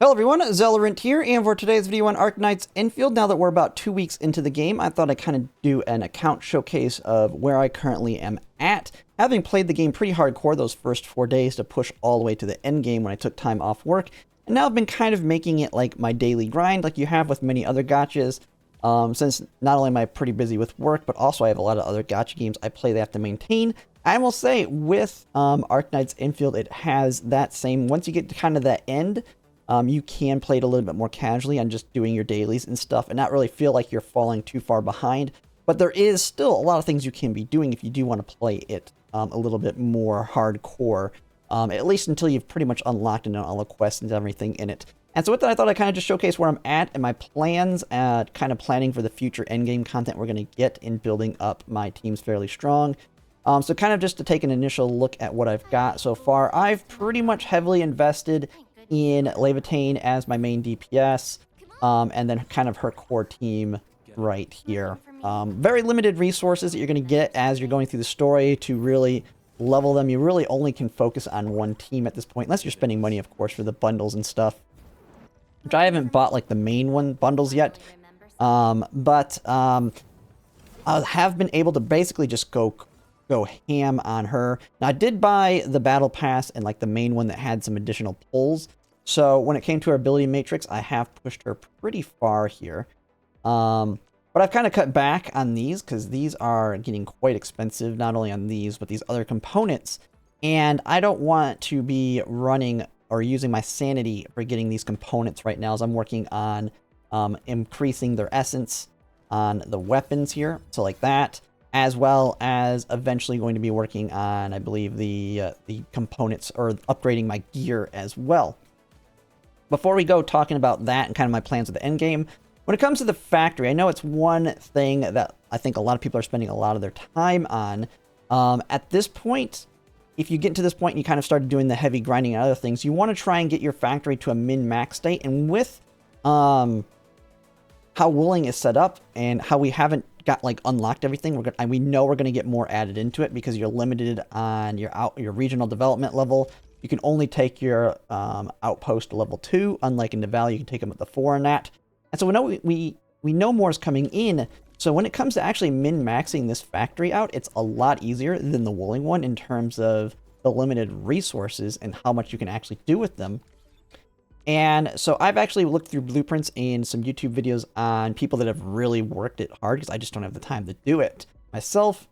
Hello everyone, Zellerant here, and for today's video on Arknights Endfield, now that we're about 2 weeks into the game, I thought I'd kind of do an account showcase of where I currently am at. Having played the game pretty hardcore those first 4 days to push all the way to the end game when I took time off work, and now I've been kind of making it like my daily grind, like you have with many other gachas, since not only am I pretty busy with work, but also I have a lot of other gacha games I play that I have to maintain. I will say, with Arknights Endfield, it has that same, once you get to kind of that end, you can play it a little bit more casually on just doing your dailies and stuff and not really feel like you're falling too far behind. But there is still a lot of things you can be doing if you do want to play it a little bit more hardcore, at least until you've pretty much unlocked and done all the quests and everything in it. And so with that, I thought I'd kind of just showcase where I'm at and my plans, kind of planning for the future endgame content we're going to get in building up my teams fairly strong. So kind of just to take an initial look at what I've got so far, I've pretty much heavily invested in Levitain as my main DPS, and then kind of her core team right here. Very limited resources that you're going to get as you're going through the story to really level them. You really only can focus on one team at this point, unless you're spending money, of course, for the bundles and stuff, which I haven't bought like the main one bundles yet. But I have been able to basically just go ham on her. Now I did buy the battle pass and like the main one that had some additional pulls. So when it came to her ability matrix, I have pushed her pretty far here. But I've kind of cut back on these because these are getting quite expensive, not only on these, but these other components. And I don't want to be running or using my sanity for getting these components right now as I'm working on increasing their essence on the weapons here. So like that, as well as eventually going to be working on, I believe, the components or upgrading my gear as well. Before we go talking about that and kind of my plans with the end game, when it comes to the factory, I know it's one thing that I think a lot of people are spending a lot of their time on. At this point, if you get to this point and you kind of start doing the heavy grinding and other things, you want to try and get your factory to a min-max state. And with how Wooling is set up and how we haven't got like unlocked everything, we know we're going to get more added into it because you're limited on your regional development level. You can only take your outpost to level 2, unlike in the Valley, you can take them at the 4 and that. And so we know more is coming in. So when it comes to actually min-maxing this factory out, it's a lot easier than the Wooling one in terms of the limited resources and how much you can actually do with them. And so I've actually looked through blueprints and some YouTube videos on people that have really worked it hard because I just don't have the time to do it myself.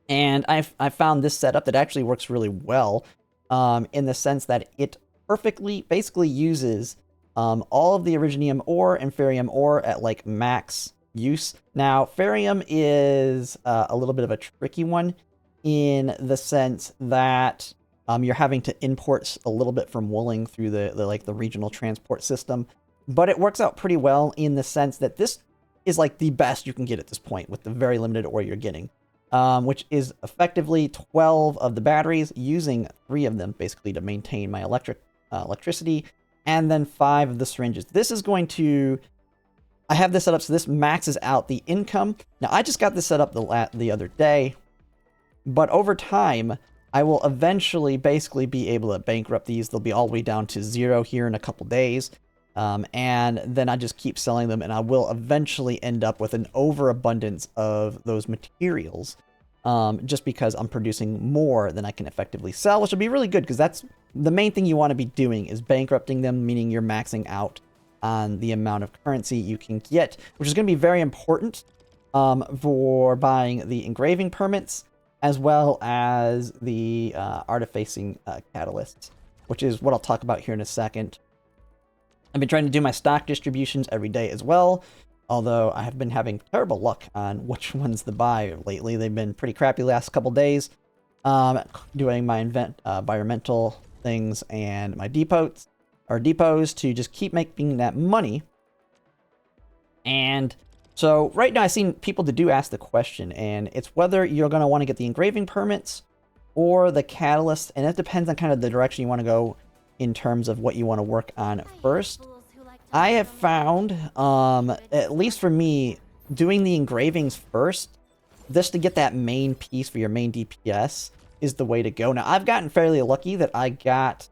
And I found this setup that actually works really well in the sense that it perfectly basically uses all of the Originium ore and Ferium ore at like max use. Now, Ferium is a little bit of a tricky one in the sense that you're having to import a little bit from Wooling through the regional transport system, but it works out pretty well in the sense that this is like the best you can get at this point with the very limited ore you're getting, which is effectively 12 of the batteries, using 3 of them basically to maintain my electricity, and then 5 of the syringes. This is going to, I have this set up so this maxes out the income. Now I just got this set up the other day, but over time, I will eventually basically be able to bankrupt these. They'll be all the way down to 0 here in a couple days. And then I just keep selling them, and I will eventually end up with an overabundance of those materials, just because I'm producing more than I can effectively sell, which will be really good because that's the main thing you want to be doing, is bankrupting them, meaning you're maxing out on the amount of currency you can get, which is going to be very important for buying the engraving permits, as well as the artifacing catalysts, which is what I'll talk about here in a second. I've been trying to do my stock distributions every day as well, although I have been having terrible luck on which ones to buy lately. They've been pretty crappy the last couple days, doing my environmental things and my depots to just keep making that money. And so right now I've seen people that do ask the question, and it's whether you're going to want to get the engraving permits or the catalyst, and it depends on kind of the direction you want to go in terms of what you want to work on first. I have found, at least for me, doing the engravings first, just to get that main piece for your main DPS, is the way to go. Now, I've gotten fairly lucky that I got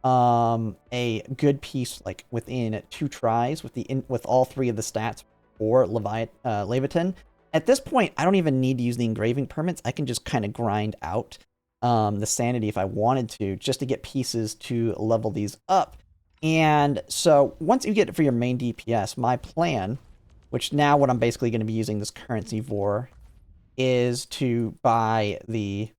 a good piece like within 2 tries with all 3 of the stats for Leviathan. At this point, I don't even need to use the engraving permits. I can just kind of grind out the sanity if I wanted to, just to get pieces to level these up. And so once you get it for your main DPS, my plan, which now what I'm basically going to be using this currency for, is to buy the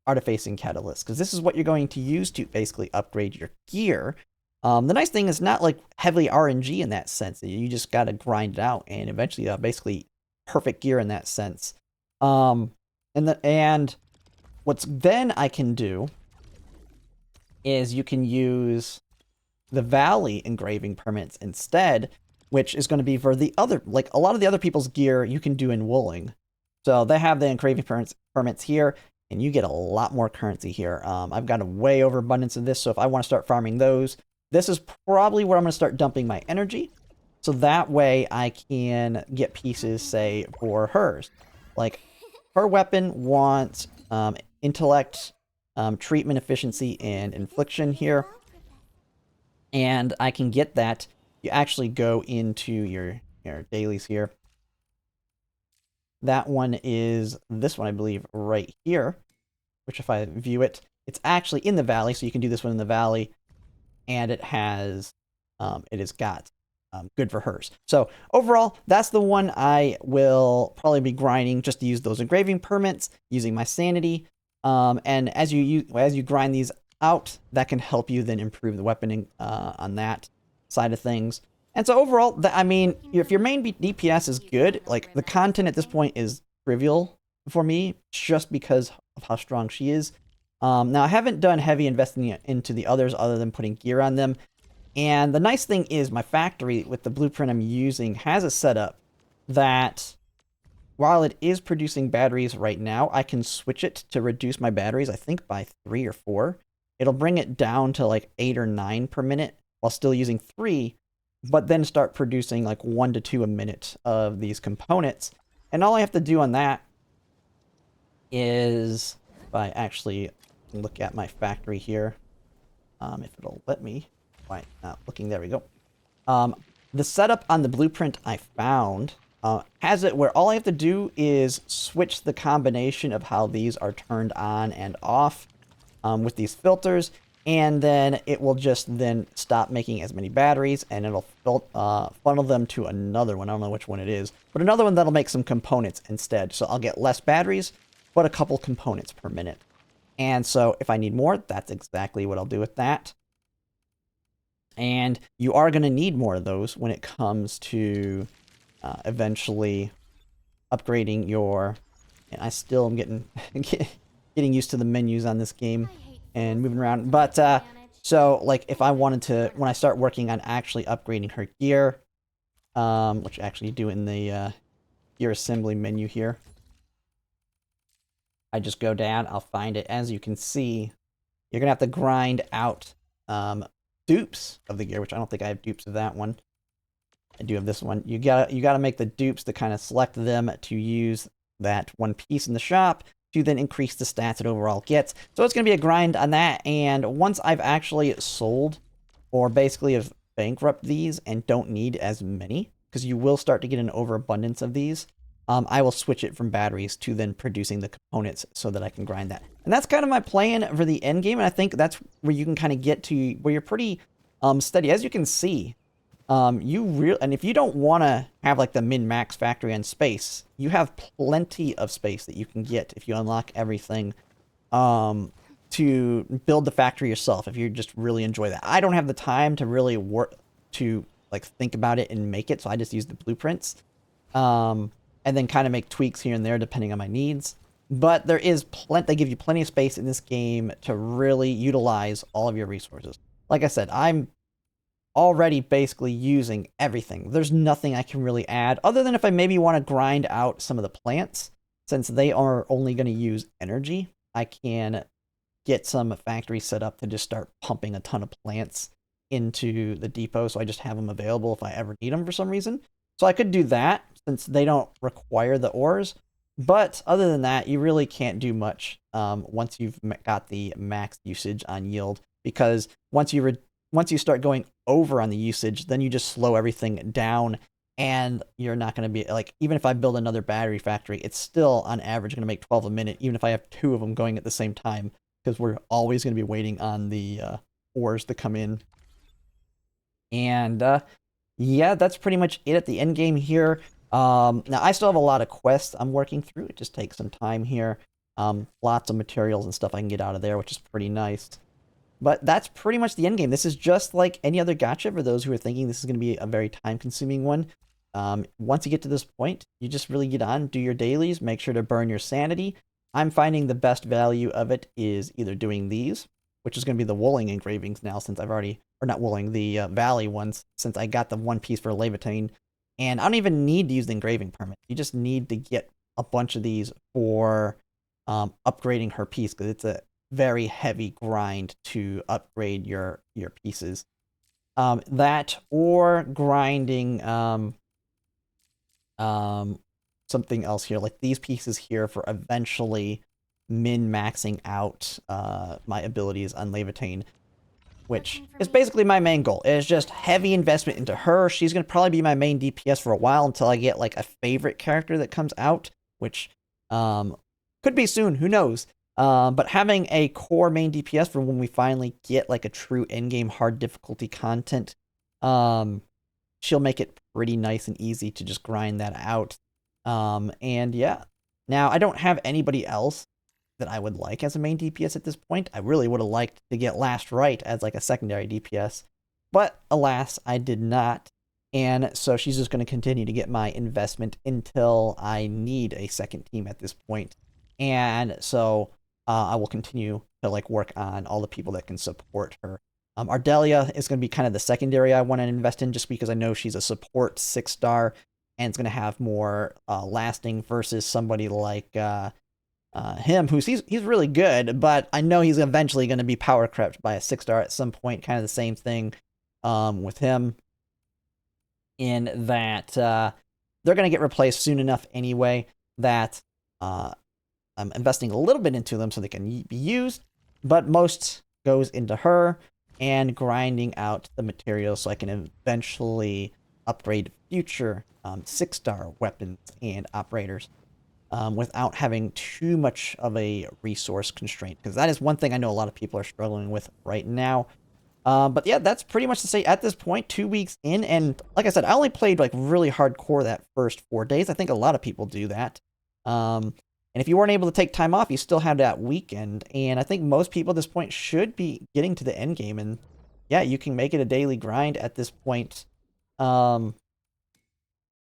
Artifacing Catalyst, because this is what you're going to use to basically upgrade your gear. The nice thing is not like heavily RNG in that sense. You just got to grind it out, and eventually basically perfect gear in that sense. And what's then I can do is you can use the Valley engraving permits instead, which is going to be for the other, like a lot of the other people's gear you can do in wooling. So they have the engraving permits here, and you get a lot more currency here. I've got a way overabundance of this, so if I want to start farming those, this is probably where I'm going to start dumping my energy. So that way I can get pieces, say, for hers. Like, her weapon wants intellect, treatment efficiency, and infliction here. And I can get that. You actually go into your dailies here. That one is this one, I believe, right here. Which if I view it, it's actually in the valley, so you can do this one in the valley. And it has, it has got good for hers. So overall, that's the one I will probably be grinding just to use those engraving permits, using my sanity. And as you grind these out, that can help you then improve the weaponing on that side of things. And so overall, I mean, if your main DPS is good, like the content at this point is trivial for me, just because of how strong she is. Now, I haven't done heavy investing into the others other than putting gear on them. And the nice thing is my factory with the blueprint I'm using has a setup that while it is producing batteries right now, I can switch it to reduce my batteries, I think by 3 or 4. It'll bring it down to like 8 or 9 per minute while still using 3, but then start producing like 1 to 2 a minute of these components. And all I have to do on that is, if I actually look at my factory here, if it'll let me. Why not looking? There we go. The setup on the blueprint I found has it where all I have to do is switch the combination of how these are turned on and off with these filters, and then it will just then stop making as many batteries, and it'll funnel them to another one. I don't know which one it is, but another one that'll make some components instead. So I'll get less batteries, but a couple components per minute. And so if I need more, that's exactly what I'll do with that. And you are going to need more of those when it comes to eventually upgrading your... And I still am getting used to the menus on this game and moving around. But so like if I wanted to, when I start working on actually upgrading her gear, which I actually do in the gear assembly menu here, I just go down, I'll find it. As you can see, you're going to have to grind out dupes of the gear, which I don't think I have dupes of that one. I do have this one. You gotta make the dupes to kind of select them to use that one piece in the shop to then increase the stats it overall gets. So it's gonna be a grind on that, and once I've actually sold or basically have bankrupt these and don't need as many, because you will start to get an overabundance of these, I will switch it from batteries to then producing the components so that I can grind that. And that's kind of my plan for the end game, and I think that's where you can kind of get to where you're pretty steady. As you can see, and if you don't want to have like the min-max factory on space, you have plenty of space that you can get if you unlock everything to build the factory yourself, if you just really enjoy that. I don't have the time to really work to like think about it and make it, so I just use the blueprints. And then kind of make tweaks here and there depending on my needs. But there is they give you plenty of space in this game to really utilize all of your resources. Like I said, I'm already basically using everything. There's nothing I can really add, other than if I maybe want to grind out some of the plants. Since they are only going to use energy, I can get some factories set up to just start pumping a ton of plants into the depot, so I just have them available if I ever need them for some reason. So I could do that, since they don't require the ores. But other than that, you really can't do much once you've got the max usage on yield. because once you start going over on the usage, then you just slow everything down, and you're not going to be like, even if I build another battery factory, it's still on average going to make 12 a minute, even if I have 2 of them going at the same time, because we're always going to be waiting on the ores to come in. And yeah, that's pretty much it at the end game here. Now I still have a lot of quests I'm working through. It just takes some time here. Lots of materials and stuff I can get out of there, which is pretty nice. But that's pretty much the end game. This is just like any other gacha for those who are thinking this is going to be a very time-consuming one. Once you get to this point, you just really get on, do your dailies, make sure to burn your sanity. I'm finding the best value of it is either doing these, which is going to be the wooling engravings now, since I've already, or not wooling, the valley ones, since I got the one piece for Levitain. And I don't even need to use the engraving permit. You just need to get a bunch of these for upgrading her piece, because it's a very heavy grind to upgrade your pieces. That or grinding something else here, like these pieces here, for eventually min-maxing out my abilities on Levitain, which is basically my main goal. It's just heavy investment into her. She's going to probably be my main DPS for a while until I get like a favorite character that comes out, which could be soon, who knows. But having a core main DPS for when we finally get like a true endgame hard difficulty content, she'll make it pretty nice and easy to just grind that out. And yeah, now I don't have anybody else that I would like as a main DPS at this point. I really would have liked to get Last Right as like a secondary DPS, but alas, I did not. And so she's just going to continue to get my investment until I need a second team at this point. And so I will continue to like work on all the people that can support her. Ardelia is going to be kind of the secondary I want to invest in, just because I know she's a support 6-star and it's going to have more lasting versus somebody like him, he's really good, but I know he's eventually going to be power crept by a 6-star at some point. Kind of the same thing with him, in that they're going to get replaced soon enough anyway, that I'm investing a little bit into them so they can be used, but most goes into her and grinding out the materials so I can eventually upgrade future 6-star weapons and operators without having too much of a resource constraint, because that is one thing I know a lot of people are struggling with right now. But yeah, that's pretty much to say at this point, 2 weeks in, and like I said, I only played like really hardcore that first 4 days. I think a lot of people do that. And if you weren't able to take time off, you still had that weekend. And I think most people at this point should be getting to the end game. And yeah, you can make it a daily grind at this point. Once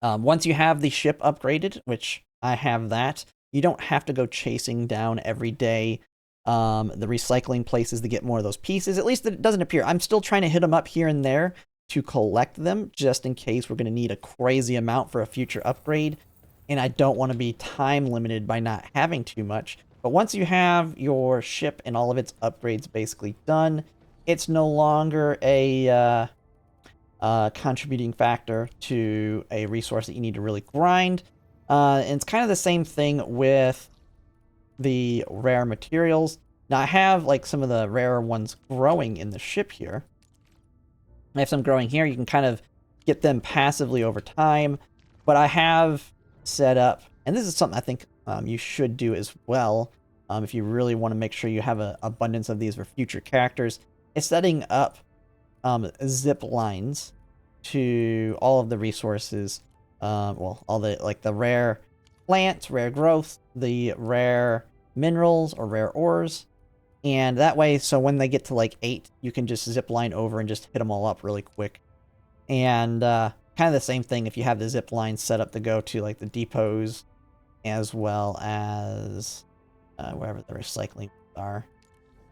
you have the ship upgraded, which I have that, you don't have to go chasing down every day the recycling places to get more of those pieces. At least it doesn't appear. I'm still trying to hit them up here and there to collect them, just in case we're going to need a crazy amount for a future upgrade. And I don't want to be time limited by not having too much. But once you have your ship and all of its upgrades basically done, it's no longer a contributing factor to a resource that you need to really grind. And it's kind of the same thing with the rare materials. Now I have like some of the rarer ones growing in the ship here. I have some growing here. You can kind of get them passively over time. But I have set up, and this is something I think you should do as well, if you really want to make sure you have an abundance of these for future characters, is setting up zip lines to all of the resources, well, all the like the rare plants, rare growth, the rare minerals or rare ores, and that way, so when they get to like 8, you can just zip line over and just hit them all up really quick. And kind of the same thing if you have the zip line set up to go to like the depots, as well as wherever the recycling are.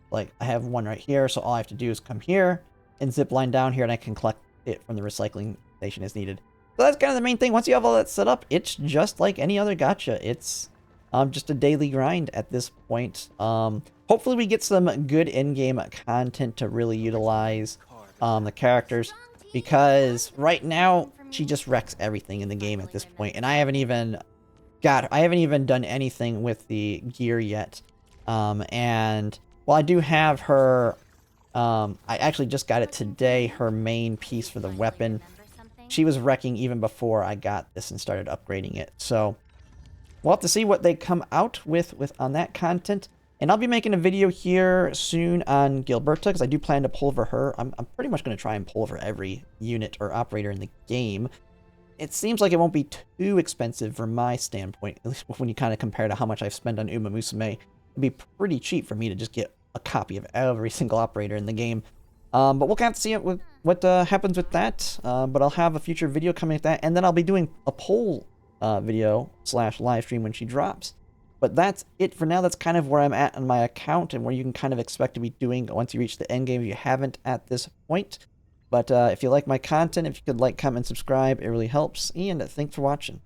Like I have one right here, so all I have to do is come here and zip line down here, and I can collect it from the recycling station as needed. So that's kind of the main thing. Once you have all that set up, it's just like any other gacha. It's just a daily grind at this point. Hopefully we get some good in-game content to really utilize the characters, because right now she just wrecks everything in the game at this point, and I haven't even done anything with the gear yet. And while I do have her I actually just got it today, her main piece for the weapon. She was wrecking even before I got this and started upgrading it. So we'll have to see what they come out with on that content. And I'll be making a video here soon on Gilberta, because I do plan to pulver her. I'm pretty much going to try and pulver every unit or operator in the game. It seems like it won't be too expensive from my standpoint, at least when you kind of compare to how much I've spent on Uma Musume. It'd be pretty cheap for me to just get a copy of every single operator in the game. But we'll have to see what happens with that. But I'll have a future video coming with that, and then I'll be doing a poll video / live stream when she drops. But that's it for now. That's kind of where I'm at on my account and where you can kind of expect to be doing once you reach the end game if you haven't at this point. But if you like my content, if you could like, comment, subscribe, it really helps. And thanks for watching.